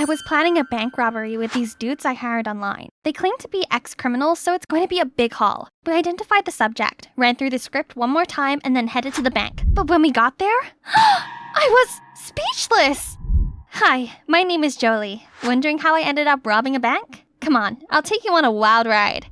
I was planning a bank robbery with these dudes I hired online. They claim to be ex-criminals, so it's going to be a big haul. We identified the subject, ran through the script one more time, and then headed to the bank. But when we got there, I was speechless! Hi, my name is Jolie. Wondering how I ended up robbing a bank? Come on, I'll take you on a wild ride.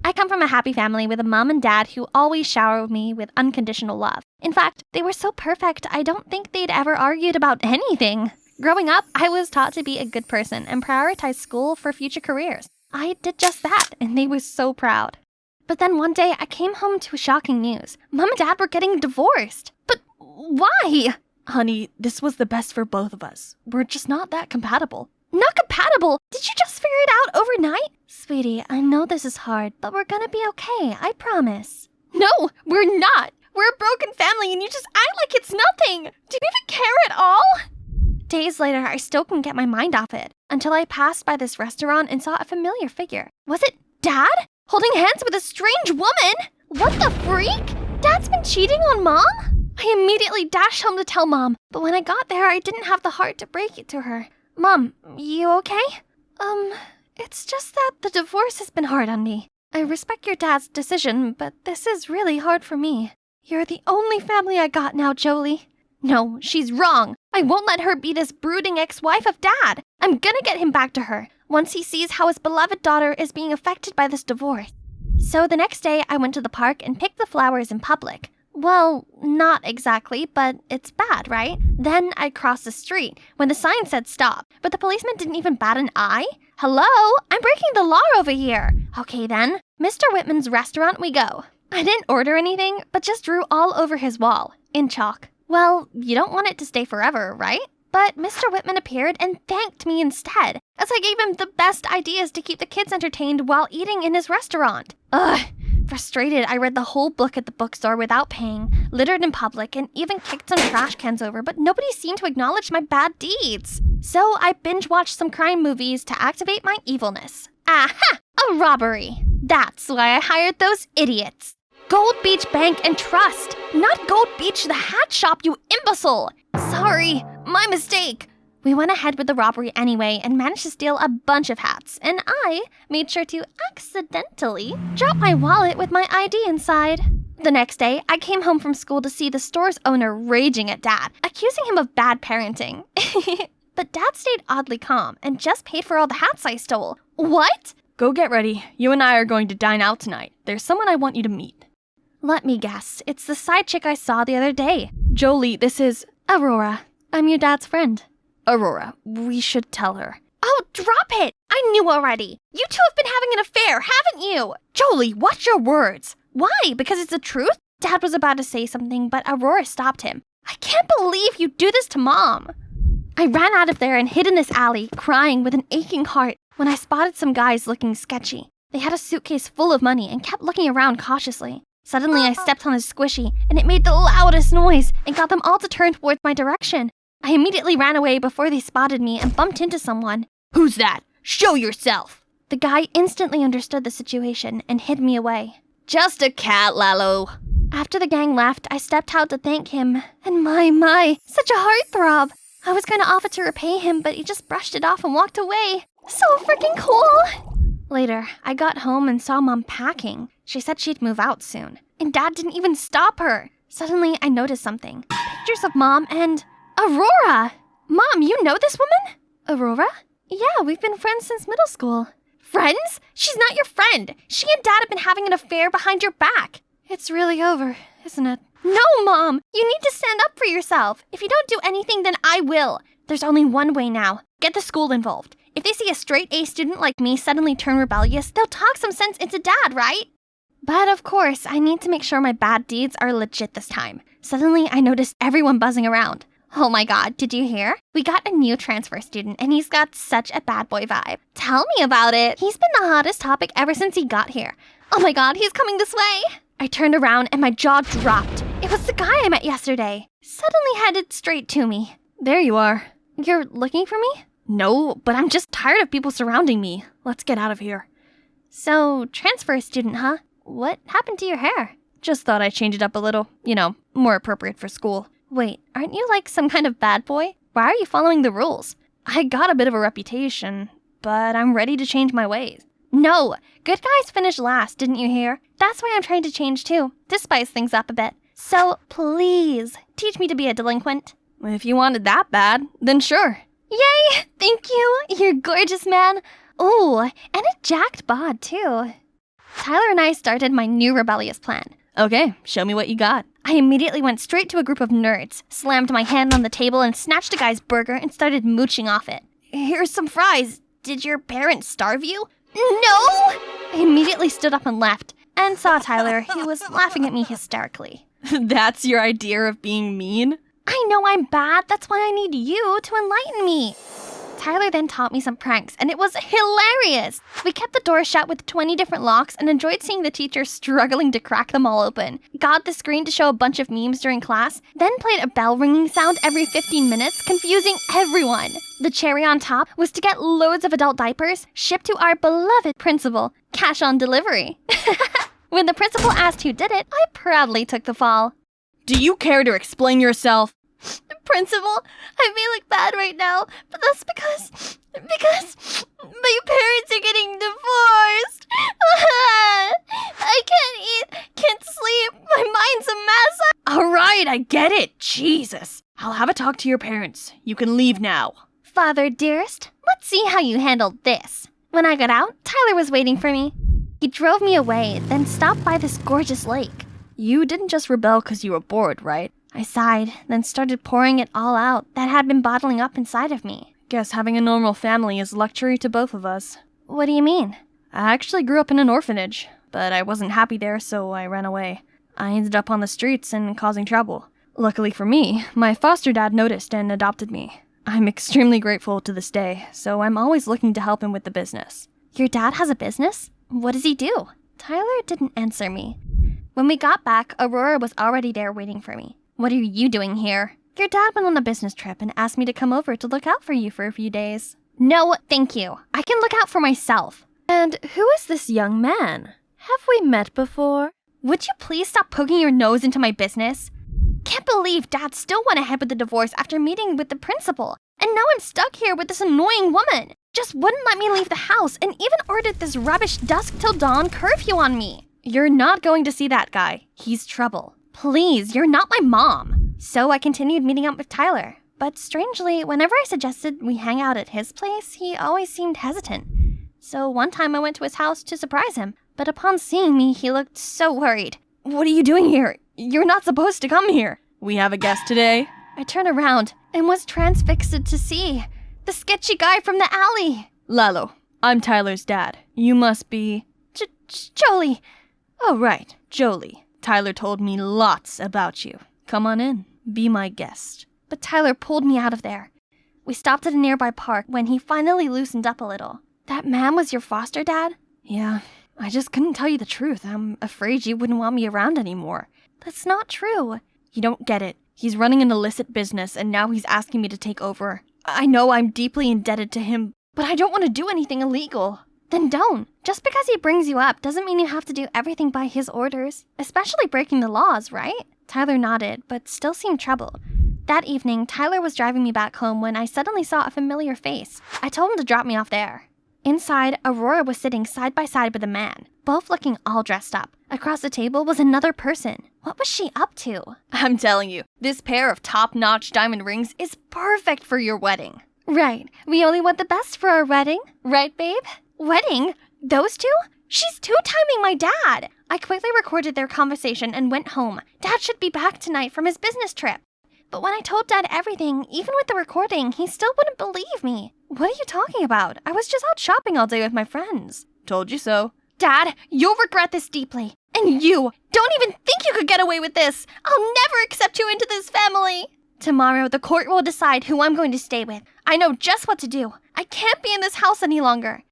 I come from a happy family with a mom and dad who always showered me with unconditional love. In fact, they were so perfect, I don't think they'd ever argued about anything. Growing up, I was taught to be a good person and prioritize school for future careers. I did just that, and they were so proud. But then one day, I came home to shocking news. Mom and Dad were getting divorced. But why? Honey, this was the best for both of us. We're just not that compatible. Not compatible? Did you just figure it out overnight? Sweetie, I know this is hard, but we're gonna be okay, I promise. No, we're not. We're a broken family and you just act like it's nothing. Do you even care at all? Days later, I still couldn't get my mind off it, until I passed by this restaurant and saw a familiar figure. Was it Dad? Holding hands with a strange woman? What the freak? Dad's been cheating on Mom? I immediately dashed home to tell Mom, but when I got there, I didn't have the heart to break it to her. Mom, you okay? It's just that the divorce has been hard on me. I respect your dad's decision, but this is really hard for me. You're the only family I got now, Jolie. No, she's wrong. I won't let her be this brooding ex-wife of Dad. I'm gonna get him back to her, once he sees how his beloved daughter is being affected by this divorce. So the next day, I went to the park and picked the flowers in public. Well, not exactly, but it's bad, right? Then I crossed the street when the sign said stop, but the policeman didn't even bat an eye. Hello? I'm breaking the law over here. Okay then, Mr. Whitman's restaurant we go. I didn't order anything, but just drew all over his wall, in chalk. Well, you don't want it to stay forever, right? But Mr. Whitman appeared and thanked me instead, as I gave him the best ideas to keep the kids entertained while eating in his restaurant. Ugh. Frustrated, I read the whole book at the bookstore without paying, littered in public, and even kicked some trash cans over, but nobody seemed to acknowledge my bad deeds. So I binge-watched some crime movies to activate my evilness. Aha! A robbery! That's why I hired those idiots. Gold Beach Bank and Trust, not Gold Beach the hat shop, you imbecile! Sorry, my mistake. We went ahead with the robbery anyway and managed to steal a bunch of hats, and I made sure to accidentally drop my wallet with my ID inside. The next day, I came home from school to see the store's owner raging at Dad, accusing him of bad parenting. But Dad stayed oddly calm and just paid for all the hats I stole. What? Go get ready. You and I are going to dine out tonight. There's someone I want you to meet. Let me guess. It's the side chick I saw the other day. Jolie, this is Aurora. I'm your dad's friend. Aurora. We should tell her. Oh, drop it! I knew already. You two have been having an affair, haven't you? Jolie, watch your words. Why? Because it's the truth? Dad was about to say something, but Aurora stopped him. I can't believe you do this to Mom. I ran out of there and hid in this alley, crying with an aching heart, when I spotted some guys looking sketchy. They had a suitcase full of money and kept looking around cautiously. Suddenly, I stepped on a squishy, and it made the loudest noise and got them all to turn towards my direction. I immediately ran away before they spotted me and bumped into someone. Who's that? Show yourself! The guy instantly understood the situation and hid me away. Just a cat, Lalo. After the gang left, I stepped out to thank him. And my, such a heartthrob. I was going to offer to repay him, but he just brushed it off and walked away. So freaking cool! Later, I got home and saw Mom packing. She said she'd move out soon. And Dad didn't even stop her. Suddenly, I noticed something. Pictures of Mom and Aurora! Mom, you know this woman? Aurora? Yeah, we've been friends since middle school. Friends? She's not your friend. She and Dad have been having an affair behind your back. It's really over, isn't it? No, Mom! You need to stand up for yourself. If you don't do anything, then I will. There's only one way now. Get the school involved. If they see a straight-A student like me suddenly turn rebellious, they'll talk some sense into Dad, right? But of course, I need to make sure my bad deeds are legit this time. Suddenly, I noticed everyone buzzing around. Oh my god, did you hear? We got a new transfer student and he's got such a bad boy vibe. Tell me about it. He's been the hottest topic ever since he got here. Oh my god, he's coming this way. I turned around and my jaw dropped. It was the guy I met yesterday. Suddenly headed straight to me. There you are. You're looking for me? No, but I'm just tired of people surrounding me. Let's get out of here. So, transfer student, huh? What happened to your hair? Just thought I'd change it up a little. You know, more appropriate for school. Wait, aren't you like some kind of bad boy? Why are you following the rules? I got a bit of a reputation, but I'm ready to change my ways. No, good guys finish last, didn't you hear? That's why I'm trying to change too, to spice things up a bit. So please, teach me to be a delinquent. If you wanted that bad, then sure. Yay! Thank you! You're gorgeous, man. Ooh, and a jacked bod, too. Tyler and I started my new rebellious plan. Okay, show me what you got. I immediately went straight to a group of nerds, slammed my hand on the table and snatched a guy's burger and started mooching off it. Here's some fries. Did your parents starve you? No! I immediately stood up and left, and saw Tyler, who was laughing at me hysterically. That's your idea of being mean? I know I'm bad, that's why I need you to enlighten me. Tyler then taught me some pranks, and it was hilarious. We kept the door shut with 20 different locks and enjoyed seeing the teacher struggling to crack them all open. Got the screen to show a bunch of memes during class, then played a bell ringing sound every 15 minutes, confusing everyone. The cherry on top was to get loads of adult diapers shipped to our beloved principal, cash on delivery. When the principal asked who did it, I proudly took the fall. Do you care to explain yourself? Principal, I feel like bad right now, but that's because my parents are getting divorced. I can't eat, can't sleep, my mind's a mess. All right, I get it. Jesus. I'll have a talk to your parents. You can leave now. Father dearest, let's see how you handled this. When I got out, Tyler was waiting for me. He drove me away, then stopped by this gorgeous lake. You didn't just rebel because you were bored, right? I sighed, then started pouring it all out that had been bottling up inside of me. Guess having a normal family is luxury to both of us. What do you mean? I actually grew up in an orphanage, but I wasn't happy there, so I ran away. I ended up on the streets and causing trouble. Luckily for me, my foster dad noticed and adopted me. I'm extremely grateful to this day, so I'm always looking to help him with the business. Your dad has a business? What does he do? Tyler didn't answer me. When we got back, Aurora was already there waiting for me. What are you doing here? Your dad went on a business trip and asked me to come over to look out for you for a few days. No, thank you. I can look out for myself. And who is this young man? Have we met before? Would you please stop poking your nose into my business? Can't believe Dad still went ahead with the divorce after meeting with the principal. And now I'm stuck here with this annoying woman. Just wouldn't let me leave the house and even ordered this rubbish dusk till dawn curfew on me. You're not going to see that guy. He's trouble. Please, you're not my mom. So I continued meeting up with Tyler. But strangely, whenever I suggested we hang out at his place, he always seemed hesitant. So one time I went to his house to surprise him, but upon seeing me, he looked so worried. What are you doing here? You're not supposed to come here. We have a guest today. I turned around and was transfixed to see the sketchy guy from the alley. Lalo, I'm Tyler's dad. You must be... Jolie. Oh, right, Jolie. Tyler told me lots about you. Come on in. Be my guest. But Tyler pulled me out of there. We stopped at a nearby park when he finally loosened up a little. That man was your foster dad? Yeah, I just couldn't tell you the truth. I'm afraid you wouldn't want me around anymore. That's not true. You don't get it. He's running an illicit business and now he's asking me to take over. I know I'm deeply indebted to him, but I don't want to do anything illegal. Then don't. Just because he brings you up doesn't mean you have to do everything by his orders, especially breaking the laws, right? Tyler nodded, but still seemed troubled. That evening, Tyler was driving me back home when I suddenly saw a familiar face. I told him to drop me off there. Inside, Aurora was sitting side by side with a man, both looking all dressed up. Across the table was another person. What was she up to? I'm telling you, this pair of top-notch diamond rings is perfect for your wedding. Right. We only want the best for our wedding. Right, babe? Wedding? Those two? She's two-timing my dad. I quickly recorded their conversation and went home. Dad should be back tonight from his business trip. But when I told Dad everything, even with the recording, he still wouldn't believe me. What are you talking about? I was just out shopping all day with my friends. Told you so. Dad, you'll regret this deeply. And you, don't even think you could get away with this. I'll never accept you into this family. Tomorrow, the court will decide who I'm going to stay with. I know just what to do. I can't be in this house any longer.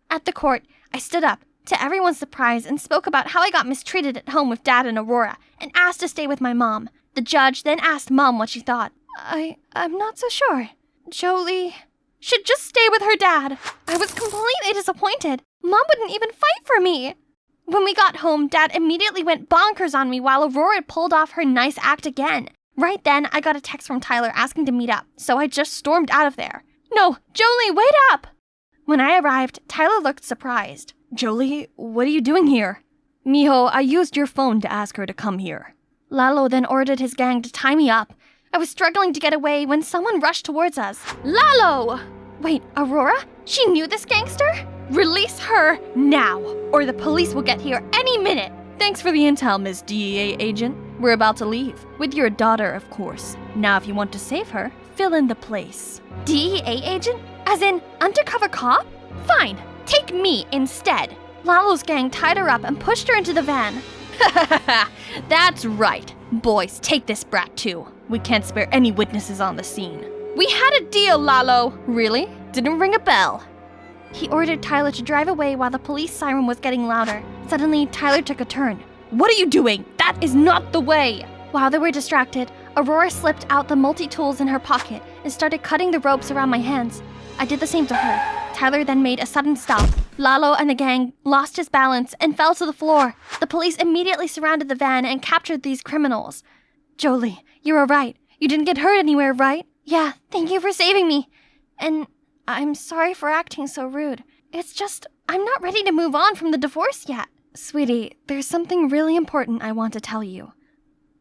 At the court, I stood up, to everyone's surprise, and spoke about how I got mistreated at home with Dad and Aurora, and asked to stay with my mom. The judge then asked Mom what she thought. I'm not so sure. Jolie should just stay with her dad. I was completely disappointed. Mom wouldn't even fight for me. When we got home, Dad immediately went bonkers on me while Aurora pulled off her nice act again. Right then, I got a text from Tyler asking to meet up, so I just stormed out of there. No, Jolie, wait up! When I arrived, Tyler looked surprised. Jolie, what are you doing here? Mijo, I used your phone to ask her to come here. Lalo then ordered his gang to tie me up. I was struggling to get away when someone rushed towards us. Lalo! Wait, Aurora? She knew this gangster? Release her now, or the police will get here any minute. Thanks for the intel, Miss DEA agent. We're about to leave. With your daughter, of course. Now, if you want to save her, fill in the place. DEA agent? As in, undercover cop? Fine, take me instead. Lalo's gang tied her up and pushed her into the van. That's right. Boys, take this brat too. We can't spare any witnesses on the scene. We had a deal, Lalo. Really? Didn't ring a bell. He ordered Tyler to drive away while the police siren was getting louder. Suddenly, Tyler took a turn. What are you doing? That is not the way! While they were distracted, Aurora slipped out the multi-tools in her pocket and started cutting the ropes around my hands. I did the same to her. Tyler then made a sudden stop. Lalo and the gang lost his balance and fell to the floor. The police immediately surrounded the van and captured these criminals. Jolie, you're all right. You didn't get hurt anywhere, right? Yeah, thank you for saving me. And I'm sorry for acting so rude. It's just, I'm not ready to move on from the divorce yet. Sweetie, there's something really important I want to tell you.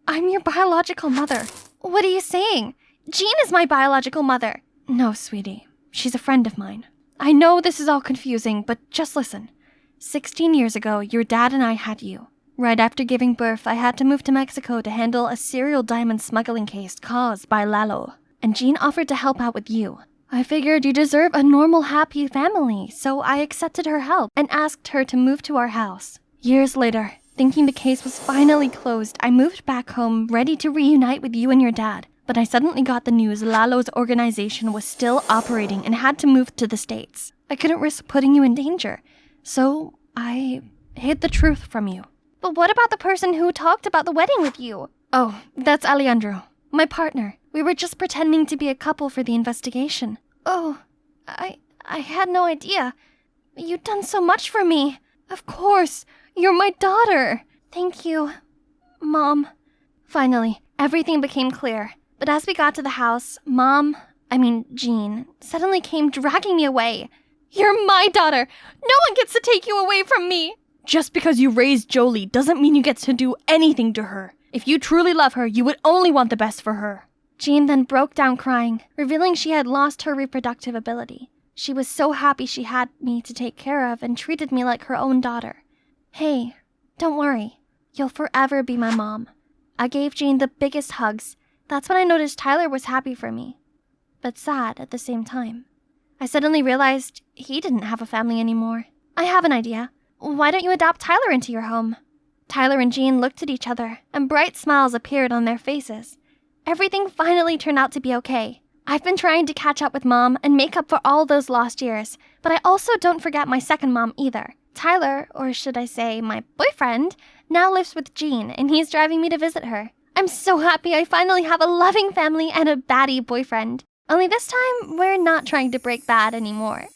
I'm your biological mother. What are you saying? Jean is my biological mother. No, sweetie. She's a friend of mine. I know this is all confusing, but just listen. 16 years ago, your dad and I had you. Right after giving birth, I had to move to Mexico to handle a serial diamond smuggling case caused by Lalo. And Jean offered to help out with you. I figured you deserve a normal, happy family, so I accepted her help and asked her to move to our house. Years later, thinking the case was finally closed, I moved back home, ready to reunite with you and your dad. But I suddenly got the news Lalo's organization was still operating and had to move to the States. I couldn't risk putting you in danger, so I hid the truth from you. But what about the person who talked about the wedding with you? Oh, that's Alejandro, my partner. We were just pretending to be a couple for the investigation. Oh, I had no idea. You've done so much for me. Of course, you're my daughter. Thank you, Mom. Finally, everything became clear. But as we got to the house, Jean, suddenly came dragging me away. You're my daughter. No one gets to take you away from me. Just because you raised Jolie doesn't mean you get to do anything to her. If you truly love her, you would only want the best for her. Jean then broke down crying, revealing she had lost her reproductive ability. She was so happy she had me to take care of and treated me like her own daughter. Hey, don't worry. You'll forever be my mom. I gave Jean the biggest hugs. That's when I noticed Tyler was happy for me, but sad at the same time. I suddenly realized he didn't have a family anymore. I have an idea. Why don't you adopt Tyler into your home? Tyler and Jean looked at each other, and bright smiles appeared on their faces. Everything finally turned out to be okay. I've been trying to catch up with Mom and make up for all those lost years, but I also don't forget my second mom either. Tyler, or should I say my boyfriend, now lives with Jean, and he's driving me to visit her. I'm so happy I finally have a loving family and a baddie boyfriend. Only this time, we're not trying to break bad anymore.